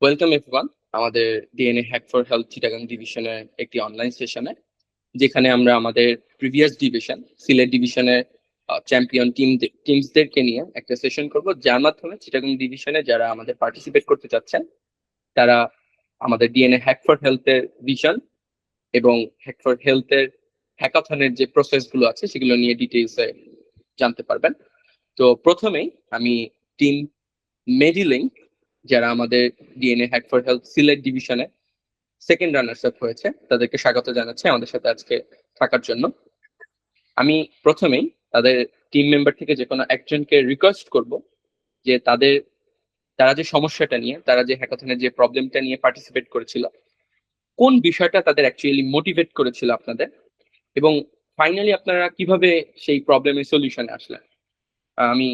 Welcome everyone আমাদের DNA hack for health Chittagong ডিভিশনের একটি অনলাইন সেশনে, যেখানে আমরা আমাদের প্রিভিয়াস ডিভিশন সিলেট ডিভিশনের চ্যাম্পিয়ন টিমসদেরকে নিয়ে একটা সেশন করব, যার মাধ্যমে চিটাগাং ডিভিশনে যারা আমাদের পার্টিসিপেট করতে চাচ্ছেন তারা আমাদের ডিএনএ হ্যাক ফর হেলথের ভিশন এবং হ্যাক ফর হেলথের হ্যাকাথনের যে প্রসেস গুলো আছে সেগুলো নিয়ে ডিটেইলসে জানতে পারবেন। তো প্রথমেই আমি টিম মেডিলিংক, যারা আমাদের DNA hack for health Sylhet ডিভিশনে সেকেন্ড রানার্স আপ হয়েছে, তাদেরকে স্বাগত জানাচ্ছি আমাদের সাথে আজকে থাকার জন্য। আমি প্রথমেই তাদের টিম মেম্বার থেকে যে কোনো একজনকে রিকোয়েস্ট করব যে তারা যে সমস্যাটা নিয়ে, তারা যে হ্যাকাথনের যে প্রবলেমটা নিয়ে পার্টিসিপেট করেছিল, কোন বিষয়টা তাদের অ্যাকচুয়ালি মোটিভেট করেছিল আপনাদের, এবং ফাইনালি আপনারা কিভাবে সেই প্রবলেমের সলিউশনে আসলেন। আমি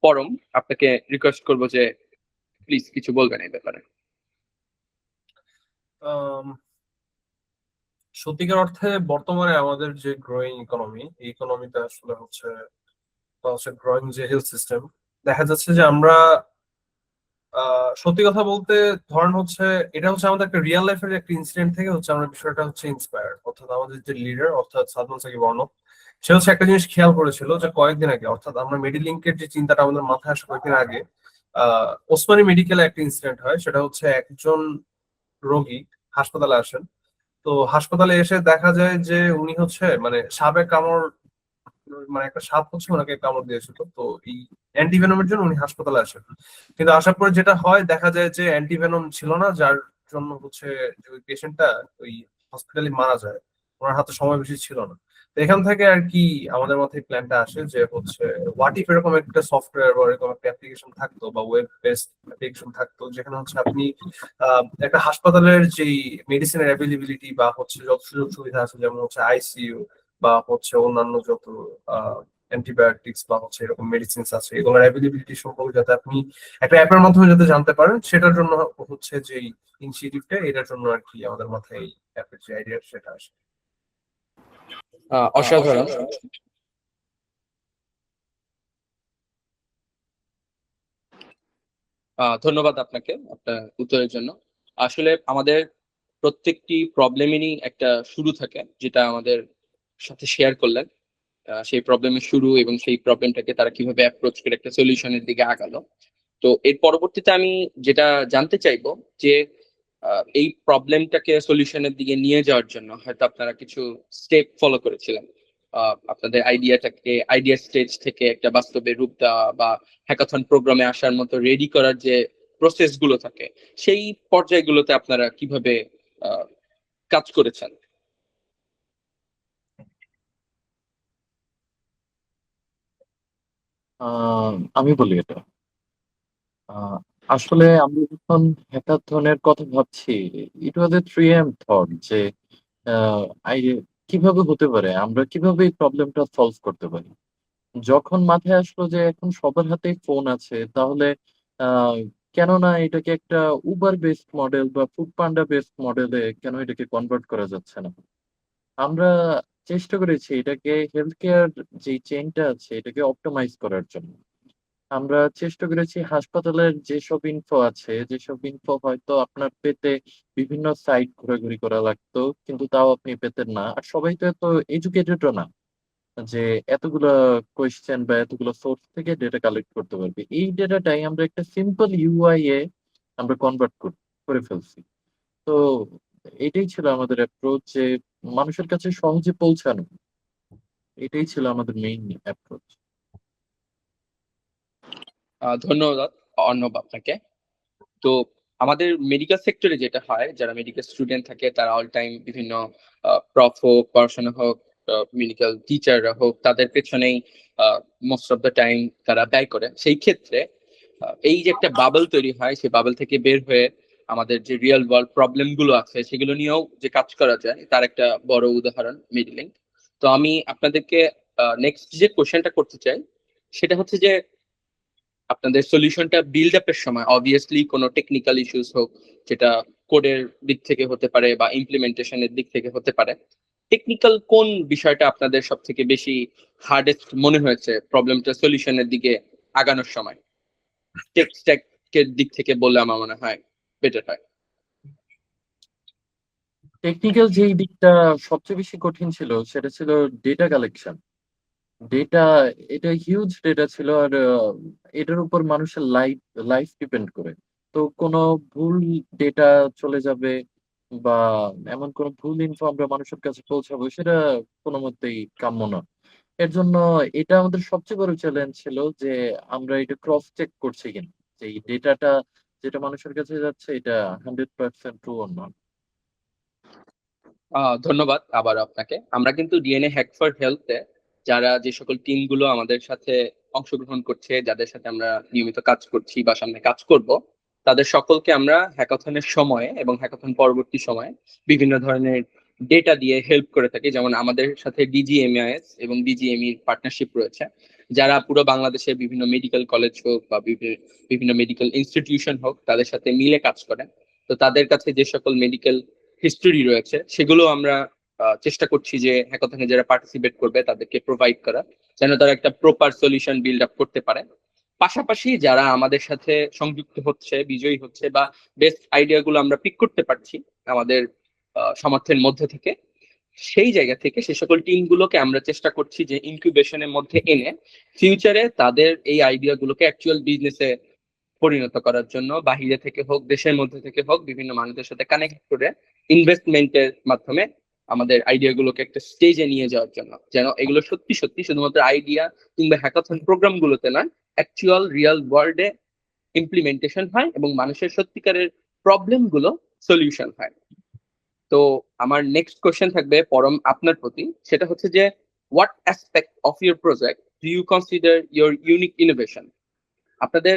পরম আপনাকে রিকোয়েস্ট করব যে প্লিজ কিছু বলবেন এই ব্যাপারে। আম, সত্যিকার অর্থে বর্তমানে আমাদের যে গ্রোয়িং ইকোনমি, এই ইকোনমিতে আসলে হচ্ছে গ্রোয়িং যে হেলথ সিস্টেম, দেখা যাচ্ছে যে আমরা সত্যি কথা বলতে ধরেন হচ্ছে এটা হচ্ছে আমাদের একটা রিয়েল লাইফের একটা ইনসিডেন্ট থেকে হচ্ছে আমরা বিষয়টা হচ্ছে ইন্সপায়ার্ড। অর্থাৎ আমাদের যে লিডার অর্থাৎ সাদমান সাকিব অর্ণব, সে হচ্ছে একটা জিনিস খেয়াল করেছিল যে কয়েকদিন আগে, অর্থাৎ আমরা মেডিলিংকের যে চিন্তাটা আমাদের মাথায় আসে কয়েকদিন আগে, ওসমানী মেডিকেলে একটা ইনসিডেন্ট হয়। সেটা হচ্ছে একজন রোগী হাসপাতালে আসেন। তো হাসপাতালে এসে দেখা যায় যে উনি হচ্ছে মানে সাপে কামড়, মানে একটা সাপ হচ্ছে ওনাকে কামড় দিয়েছিল। তো এই অ্যান্টিভেনমের জন্য উনি হাসপাতালে আসেন, কিন্তু আসার পরে যেটা হয় দেখা যায় যে অ্যান্টিভেনম ছিল না, যার জন্য হচ্ছে যে ওই পেশেন্টটা ওই হসপিটালে মারা যায়। ওনার হাতে সময় বেশি ছিল না। তো এখান থেকে আর কি আমাদের মাথায় প্ল্যানটা আসে যে হচ্ছে হোয়াট ইফ এরকম একটা সফটওয়্যার বা এরকম একটা অ্যাপ্লিকেশন থাকতো বা ওয়েব বেসড অ্যাপ্লিকেশন থাকতো, যেখানে হচ্ছে আপনি একটা হাসপাতালের যেই মেডিসিনের অ্যাভেলেবিলিটি বা হচ্ছে যত সুযোগ সুবিধা আছে, যেমন হচ্ছে আইসিইউ বা হচ্ছে অন্যান্য যত অ্যান্টিবায়োটিক্স বা হচ্ছে এরকম মেডিসিনস আছে, এগুলোর অ্যাভেলেবিলিটি সম্পর্কে যাতে আপনি একটা অ্যাপের মাধ্যমে যাতে জানতে পারেন, সেটার জন্য হচ্ছে যে ইনিশিয়েটিভটা, এটার জন্য আর কি আমাদের মাথায় এই অ্যাপের যে আইডিয়া সেটা আসে। অসাধারণ। ধন্যবাদ আপনাকে আপনার উত্তরের জন্য। আসলে আমাদের প্রত্যেকটি প্রবলেমেরই একটা শুরু থাকে, যেটা আমাদের সাথে শেয়ার করলেন। সেই প্রবলেমের শুরু এবং সেই প্রবলেমটাকে তারা কিভাবে অ্যাপ্রোচ করে একটা সলিউশনের দিকে আগালো। তো এর পরবর্তীতে আমি যেটা জানতে চাইবো যে এই প্রবলেমটাকে সলিউশনের দিকে নিয়ে যাওয়ার জন্য হয়তো আপনারা কিছু স্টেপ ফলো করেছিলেন। আপনাদের আইডিয়া স্টেজ থেকে একটা বাস্তবে রূপ দেওয়া বা হ্যাকাথন প্রোগ্রামে আসার মতো রেডি করার যে প্রসেস গুলো থাকে, সেই পর্যায়গুলোতে আপনারা কিভাবে আহ, কাজ করেছেন। আমি বলি এটা। আহ, আসলে আমরা যখন হ্যাকাথনের কথা ভাবছি, ইট ওয়াজ এ 3M থট যে আহ, আই- কিভাবে হতে পারে, আমরা কিভাবে এই প্রবলেমটা সলভ করতে পারি। যখন মাথায় আসলো যে এখন সবার হাতেই ফোন আছে, তাহলে আহ কেন না এটাকে একটা উবার বেসড মডেল বা ফুড পান্ডা বেসড মডেলে কেন এটাকে কনভার্ট করা যাচ্ছে না। আমরা চেষ্টা করেছি এটাকে হেলথ কেয়ার যে চেইনটা আছে এটাকে অপটিমাইজ করার জন্য। আমরা চেষ্টা করেছি হাসপাতালের যেসব ইনফো আছে, যেসব ইনফো হয়তো আপনার পেতে বিভিন্ন সাইট ঘোরাঘুরি করা লাগতো, কিন্তু তাও আপনি পেতেন না। আর সবাই তো এত এডুকেটেডও না যে এতগুলো কোয়েশ্চেন বা এতগুলো সোর্স থেকে ডেটা কালেক্ট করতে পারবে। এই ডেটাটাই আমরা একটা সিম্পল ইউআই এ আমরা কনভার্ট করে ফেলছি। তো এটাই ছিল আমাদের অ্যাপ্রোচ, যে মানুষের কাছে সহজে পৌঁছানো। এটাই ছিল আমাদের মেইন অ্যাপ্রোচ। ধন্যবাদ অর্ণব আপনাকে। তো আমাদের মেডিকেল সেক্টরে যেটা হয়, যারা মেডিকেল স্টুডেন্ট থাকে তারা অল টাইম বিভিন্ন প্রফ হোক, পড়াশোনা হোক, মেডিকেল টিচাররা হোক, তাদের পেছনেই মোস্ট অফ দ্য টাইম তারা ব্যয় করে। সেই ক্ষেত্রে এই যে একটা বাবল তৈরি হয়, সেই বাবল থেকে বের হয়ে আমাদের যে রিয়েল ওয়ার্ল্ড প্রবলেম গুলো আছে সেগুলো নিয়েও যে কাজ করা যায়, তার একটা বড় উদাহরণ মেডিলিং। তো আমি আপনাদেরকে নেক্সট যে কোশ্চেনটা করতে চাই সেটা হচ্ছে যে আপনাদের সলিউশনটা বিল্ড আপের সময় অবভিয়াসলি কোনো টেকনিক্যাল ইস্যুস হোক, যেটা কোডের দিক থেকে হতে পারে বা ইমপ্লিমেন্টেশনের দিক থেকে হতে পারে, টেকনিক্যাল কোন বিষয়টা আপনাদের সব থেকে বেশি হার্ডেস্ট মনে হয়েছে প্রবলেমটা সলিউশনের দিকে আগানোর সময়? টেক স্ট্যাকের দিক থেকে বললে আমার মনে হয় বেটার হয়। টেকনিক্যাল যেই দিকটা সবচেয়ে বেশি কঠিন ছিল সেটা ছিল ডেটা কালেকশন। ডেটা, এটা হিউজ ডেটা ছিল, আর এটার উপর মানুষের লাইফ লাইফ ডিপেন্ড করে। তো কোনো ভুল ডেটা চলে যাবে বা এমন কোনো ভুল ইনফো আমরা মানুষের কাছে পৌঁছাবো, সেটা কোনো মতেই কাম্য না। এর জন্য এটা আমাদের সবচেয়ে বড় চ্যালেঞ্জ ছিল যে আমরা এটা ক্রস চেক করছি কিনা, যে এই ডেটাটা যেটা মানুষের কাছে যাচ্ছে এটা 100% ট্রু অর নট। ধন্যবাদ আবার আপনাকে। আমরা কিন্তু ডিএনএ হ্যাক ফর হেলথে যারা যে সকল টিমগুলো আমাদের সাথে অংশগ্রহণ করছে, যাদের সাথে আমরা নিয়মিত কাজ করছি বা সামনে কাজ করব, তাদের সকলকে আমরা হ্যাকাথনের সময়ে এবং হ্যাকাথন পরবর্তী সময়ে বিভিন্ন ধরনের ডেটা দিয়ে হেল্প করে থাকি। যেমন আমাদের সাথে ডিজিএমআইএস এবং ডিজিএমইর পার্টনারশিপ রয়েছে, যারা পুরো বাংলাদেশে বিভিন্ন মেডিকেল কলেজ হোক বা বিভিন্ন মেডিকেল ইনস্টিটিউশন হোক তাদের সাথে মিলে কাজ করে। তো তাদের কাছে যে সকল মেডিকেল হিস্টোরি রয়েছে সেগুলো আমরা চেষ্টা করছি যে হ্যাকাথনে যারা পার্টিসিপেট করবে তাদেরকে প্রোভাইড করা, যেন তারা একটা প্রপার সলিউশন বিল্ড আপ করতে পারে। পাশাপাশি যারা আমাদের সাথে সংযুক্ত হচ্ছে, বিজয়ী হচ্ছে বা বেস্ট আইডিয়া গুলো আমরা পিক করতে পারছি আমাদের সামর্থ্যের মধ্যে থেকে, সেই জায়গা থেকে সে সকল টিম গুলোকে আমরা চেষ্টা করছি যে ইনকিউবেশনের মধ্যে এনে ফিউচারে তাদের এই আইডিয়া গুলোকে অ্যাকচুয়াল বিজনেসে পরিণত করার জন্য বাহিরে থেকে হোক দেশের মধ্যে থেকে হোক বিভিন্ন মানুষের সাথে কানেক্ট করে ইনভেস্টমেন্টের মাধ্যমে আমাদের আইডিয়া গুলোকে একটা স্টেজে নিয়ে যাওয়ার জন্য, যেন এগুলো সত্যি সত্যি শুধুমাত্র আইডিয়া কিংবা হ্যাকাথন প্রোগ্রাম গুলোতে নয়, অ্যাকচুয়াল রিয়েল ওয়ার্ল্ডে ইমপ্লিমেন্টেশন হয় এবং মানুষের সত্যিকারের প্রবলেম গুলো সলিউশন হয়। তো আমার নেক্সট কোশ্চেন থাকবে পরম আপনার প্রতি, সেটা হচ্ছে যে what aspect of your project do you consider your unique innovation? আপনাদের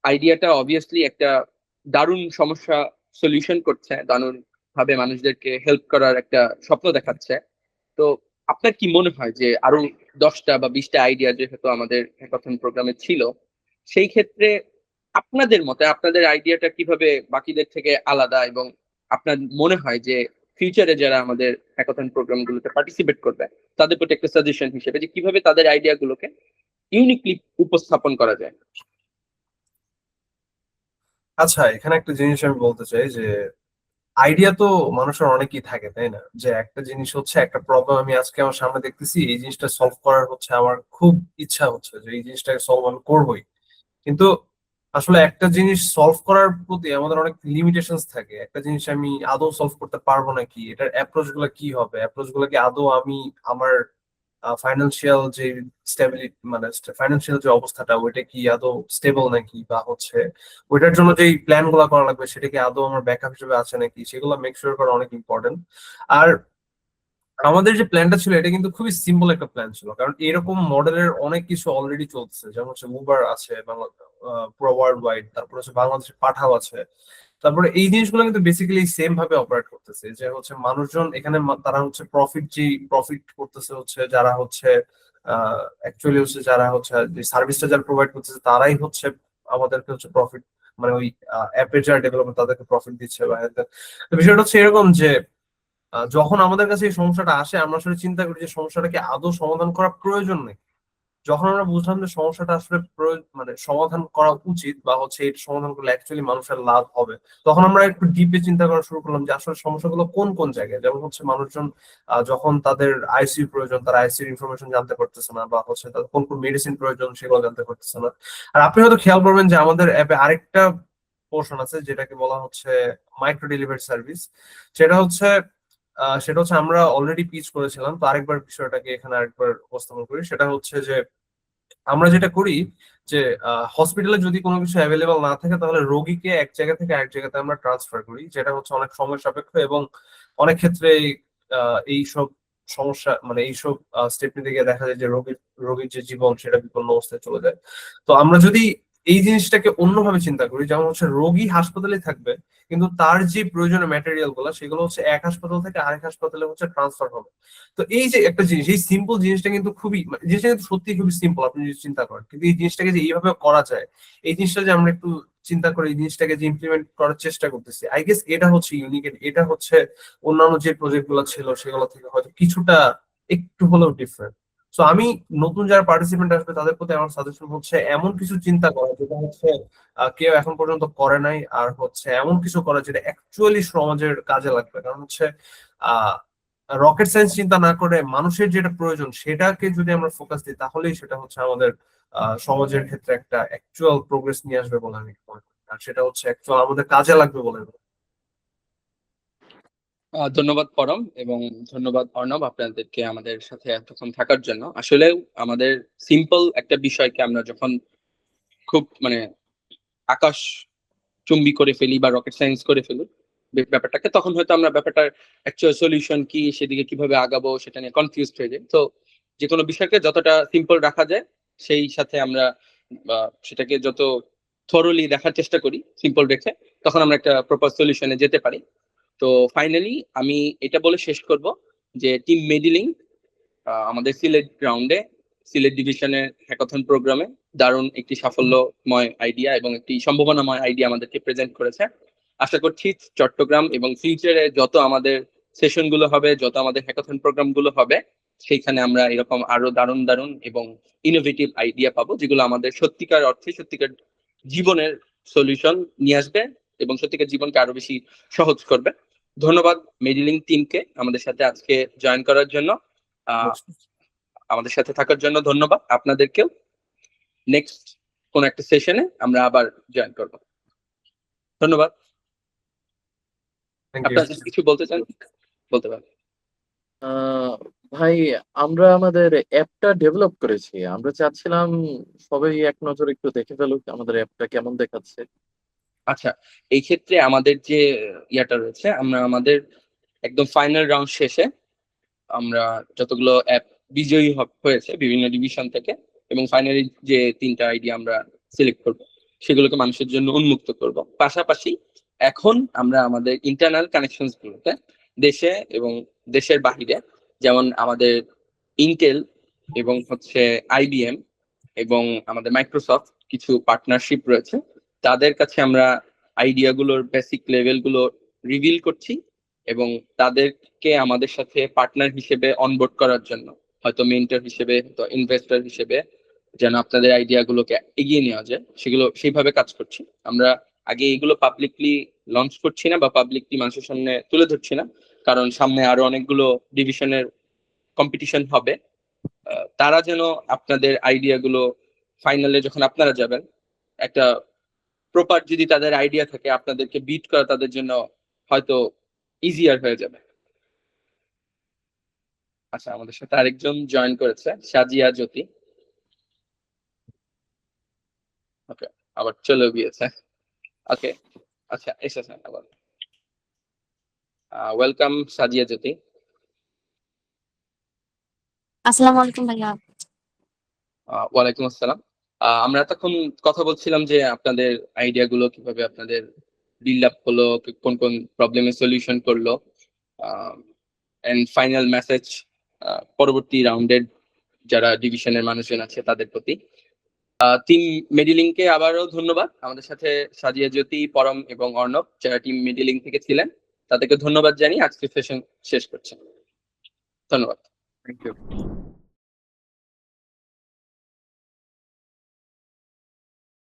আইডিয়াটা অবভিয়াসলি একটা দারুণ সমস্যা সলিউশন করছে, দারুণ ভাবে মানুষদেরকে হেল্প করার একটা স্বপ্ন দেখাচ্ছে। তো আপনার কি মনে হয় যে আরো 10টা বা 20টা আইডিয়া যেহেতু আমাদের হ্যাকাথন প্রোগ্রামে ছিল, সেই ক্ষেত্রে আপনাদের মতে আপনাদের আইডিয়াটা কিভাবে বাকিদের থেকে আলাদা, এবং আপনার মনে হয় যে ফিউচারে যারা আমাদের হ্যাকাথন প্রোগ্রাম গুলোতে পার্টিসিপেট করবে তাদের প্রতি একটা সাজেশন হিসেবে যে কিভাবে তাদের আইডিয়া গুলোকে ইউনিকলি উপস্থাপন করা যায়? আচ্ছা, এখানে একটা জিনিস আমি বলতে চাই যে আইডিয়া তো মানুষের অনেকই থাকে, তাই না? যে একটা জিনিস হচ্ছে, একটা প্রবলেম আমি আজকে আমার সামনে দেখতেছি, এই জিনিসটা সলভ করার হচ্ছে আমার খুব ইচ্ছা হচ্ছে যে এই জিনিসটাকে সলভ আমি করবোই। কিন্তু আসলে একটা জিনিস সলভ করার প্রতি আমাদের অনেক লিমিটেশনস থাকে। একটা জিনিস আমি আদৌ সলভ করতে পারবো নাকি, এটার অ্যাপ্রোচ গুলা কি হবে, অ্যাপ্রোচ গুলাকে আদৌ আমি আমার ফাইন্যান্সিয়াল যে স্টেবিলিটি, মানে ফাইন্যান্সিয়াল যে অবস্থাটা ওইটা কি আদৌ স্টেবল নাকি, বা হচ্ছে ওইটার জন্য যে প্ল্যান গুলা করা লাগবে সেটা কি আদৌ আমার ব্যাকআপ হিসেবে আছে নাকি, সেগুলো মেক শিওর করা অনেক ইম্পর্টেন্ট। আর আমাদের যে প্ল্যানটা ছিল এটা কিন্তু খুবই সিম্পল একটা প্ল্যান ছিল, কারণ এরকম মডেলের অনেক কিছু অলরেডি চলছে, যেমন হচ্ছে উবার আছে বাংলা, পুরো ওয়ার্ল্ড ওয়াইড, তারপর হচ্ছে বাংলাদেশে পাঠাও আছে। তারপরে এই জিনিসগুলো কিন্তু বেসিক্যালি সেম ভাবে অপারেট করতেছে, যে হচ্ছে মানুষজন এখানে তারা হচ্ছে প্রফিট করতেছে হচ্ছে যারা হচ্ছে অ্যাকচুয়ালি হচ্ছে যারা হচ্ছে যে সার্ভিসটা যারা প্রোভাইড করতেছে তারাই হচ্ছে আমাদেরকে হচ্ছে প্রফিট, মানে ওই অ্যাপের যারা ডেভেলপার তাদেরকে প্রফিট দিচ্ছে বা হ্যান ত্যান। তো বিষয়টা হচ্ছে এরকম যে যখন আমাদের কাছে এই সমস্যাটা আসে আমরা আসলে চিন্তা করি যে সমস্যাটাকে আদৌ সমাধান করা প্রয়োজন নেই। যখন আমরা বুঝলাম যে সমস্যাটা আসলে মানে সমাধান করা উচিত, বা হচ্ছে এটা সমাধান করলে অ্যাকচুয়ালি মানুষের লাভ হবে, তখন আমরা একটু ডিপে চিন্তা করা শুরু করলাম যে আসলে সমস্যাগুলো কোন কোন জায়গায়। যেমন হচ্ছে মানুষজন যখন তাদের আইসিইউ প্রয়োজন, তারা আইসিইউ ইনফরমেশন জানতে পারতেছে না, বা হচ্ছে তাদের কোন কোন মেডিসিন প্রয়োজন সেগুলো জানতে পারতেছে না। আর আপনি হয়তো খেয়াল করবেন যে আমাদের অ্যাপে আরেকটা পোর্শন আছে যেটাকে বলা হচ্ছে মাইক্রো ডেলিভারি সার্ভিস। সেটা হচ্ছে আমরা অলরেডি পিচ করেছিলাম, তো আরেকবার বিষয়টাকে এখানে আরেকবার উপস্থাপন করি। সেটা হচ্ছে যে আমরা যেটা করি যে হসপিটালে যদি কোনো কিছু অ্যাভেলেবল না থাকে তাহলে রোগীকে এক জায়গা থেকে আরেক জায়গাতে আমরা ট্রান্সফার করি, যেটা হচ্ছে অনেক সময় সাপেক্ষ এবং অনেক ক্ষেত্রে এইসব সমস্যা, মানে এইসব স্টেপ নিতে গিয়ে দেখা যায় যে রোগীর যে জীবন সেটা বিপন্ন অবস্থায় চলে যায়। তো আমরা যদি এই জিনিসটাকে অন্যভাবে চিন্তা করি, যেমন হচ্ছে রোগী হাসপাতালে থাকবে কিন্তু তার যে প্রয়োজনীয় ম্যাটেরিয়াল গুলো সেগুলো হচ্ছে এক হাসপাতাল থেকে আরেক হাসপাতালে হচ্ছে ট্রান্সফার হবে। তো এই যে একটা জিনিস, এই সিম্পল জিনিসটা কিন্তু খুবই, মানে জিনিসটা কিন্তু সত্যি খুবই সিম্পল আপনি যদি চিন্তা করেন, কিন্তু এই জিনিসটাকে যে এইভাবে করা যায়, এই জিনিসটা যে আমরা একটু চিন্তা করে এই জিনিসটাকে যে ইমপ্লিমেন্ট করার চেষ্টা করতেছি, আই গেস এটা হচ্ছে ইউনিক। এটা হচ্ছে অন্যান্য যে প্রজেক্ট গুলো ছিল সেগুলো থেকে হয়তো কিছুটা একটু হলেও ডিফারেন্ট। সো আমি নতুন যারা পার্টিসিপেন্ট আসবে তাদের প্রতি আমার সাজেশন হচ্ছে এমন কিছু চিন্তা করা যেটা হচ্ছে কেউ এখন পর্যন্ত করে নাই, আর হচ্ছে এমন কিছু করা যেটা অ্যাকচুয়ালি সমাজের কাজে লাগবে। কারণ হচ্ছে আহ রকেট সায়েন্স চিন্তা না করে মানুষের যেটা প্রয়োজন সেটাকে যদি আমরা ফোকাস দিই তাহলেই সেটা হচ্ছে আমাদের সমাজের ক্ষেত্রে একটা অ্যাকচুয়াল প্রোগ্রেস নিয়ে আসবে বলে আমি মনে করি, আর সেটা হচ্ছে অ্যাকচুয়াল আমাদের কাজে লাগবে বলে আমি মনে করি। ধন্যবাদ পরম এবং ধন্যবাদ অর্ণব আপনাদেরকে আমাদের সাথে এতক্ষণ থাকার জন্য। আসলে আমাদের সিম্পল একটা বিষয়কে আমরা যখন খুব মানে আকাশ চুম্বি করে ফেলি বা রকেট সায়েন্স করে ফেলি ব্যাপারটাকে, তখন হয়তো আমরা ব্যাপারটার অ্যাকচুয়াল সলিউশন কি, সেদিকে কিভাবে আগাবো সেটা নিয়ে কনফিউজড হয়ে যাই। তো যে কোনো বিষয়কে যতটা সিম্পল রাখা যায় সেই সাথে আমরা সেটাকে যত থরলি দেখার চেষ্টা করি সিম্পল রেখে, তখন আমরা একটা প্রপার সলিউশনে যেতে পারি। তো ফাইনালি আমি এটা বলে শেষ করব যে টিম মেডিলিং আমাদের সিলেট গ্রাউন্ডে সিলেট ডিভিশনের হ্যাকাথন প্রোগ্রামে দারুণ একটি সাফল্যময় আইডিয়া এবং একটি সম্ভাবনাময় আইডিয়া আমাদেরকে প্রেজেন্ট করেছে। আশা করছি চট্টগ্রাম এবং ফিউচারে যত আমাদের সেশন গুলো হবে, যত আমাদের হ্যাকাথন প্রোগ্রাম গুলো হবে, সেইখানে আমরা এরকম আরো দারুণ দারুণ এবং ইনোভেটিভ আইডিয়া পাবো, যেগুলো আমাদের সত্যিকার অর্থে সত্যিকার জীবনের সলিউশন নিয়ে আসবে এবং সত্যিকার জীবনকে আরো বেশি সহজ করবে। ধন্যবাদ মেডিলিং টিমকে আমাদের সাথে আজকে জয়েন করার জন্য, আমাদের সাথে থাকার জন্য ধন্যবাদ আপনাদেরকেও। নেক্সট কোন একটা সেশনে আমরা আবার জয়েন করব। ধন্যবাদ। Thank you. আপনারা যদি কিছু বলতে চান বলতে পারেন। ভাই, আমরা আমাদের অ্যাপটা ডেভেলপ করেছি, আমরা চাচ্ছিলাম সবাই এক নজর একটু দেখে ফেলুক আমাদের অ্যাপটা কেমন দেখাচ্ছে। আচ্ছা, এই ক্ষেত্রে আমাদের যে ইয়াটা রয়েছে, আমরা আমাদের একদম ফাইনাল রাউন্ড শেষে আমরা যতগুলো অ্যাপ বিজয়ী হয়েছে বিভিন্ন ডিভিশন থেকে এবং ফাইনালি যে 3টা আইডিয়া আমরা সিলেক্ট করব সেগুলোকে মানুষের জন্য উন্মুক্ত করব। পাশাপাশি এখন আমরা আমাদের ইন্টারনাল কানেকশনস গুলোতে দেশে এবং দেশের বাহিরে, যেমন আমাদের ইন্টেল এবং হচ্ছে আইবিএম এবং আমাদের মাইক্রোসফট কিছু পার্টনারশিপ রয়েছে, তাদের কাছে আমরা আইডিয়া গুলোর বেসিক লেভেল গুলো রিভিল করছি এবং তাদেরকে আমাদের সাথে পার্টনার হিসেবে অনবোর্ড করার জন্য, হয়তো মেন্টর হিসেবে, হয়তো ইনভেস্টর হিসেবে, যেন আপনাদের আইডিয়া গুলোকে এগিয়ে নেওয়া যায় সেগুলো সেইভাবে কাজ করছি আমরা। আগে এগুলো পাবলিকলি লঞ্চ করছি না বা পাবলিকলি মানুষের সামনে তুলে ধরছি না, কারণ সামনে আরো অনেকগুলো ডিভিশনের কম্পিটিশন হবে। তারা যেন আপনাদের আইডিয়া গুলো ফাইনালে যখন আপনারা যাবেন, একটা প্রপার যদি তাদের আইডিয়া থাকে, আপনাদেরকে বিট করা তাদের জন্য হয়তো ইজিয়ার হয়ে যাবে। আচ্ছা, আমাদের সাথে আরেকজন জয়েন করেছে, সাজিয়া জ্যোতি। ওকে, আবার চলে গিয়েছে। ওকে, আচ্ছা এসেছেন আবার। ওয়েলকাম সাজিয়া জ্যোতি। আসসালামু আলাইকুম ভাইয়া। ওয়ালাইকুম আসসালাম। আমরা তখন কথা বলছিলাম যে আপনাদের আইডিয়া গুলো কিভাবে আপনাদের বিল্ড আপ হলো, কোন কোন প্রবলেমের সলিউশন করলো, এন্ড ফাইনাল মেসেজ পরবর্তী রাউন্ডের যারা ডিভিশনের মানুষজন আছে তাদের প্রতি। টিম মেডিলিংকে আবারও ধন্যবাদ। আমাদের সাথে সাজিয়া জ্যোতি, পরম এবং অর্ণব যারা টিম মেডিলিং থেকে ছিলেন, তাদেরকে ধন্যবাদ জানিয়ে আজকের সেশন শেষ করছি। ধন্যবাদ। Thank you.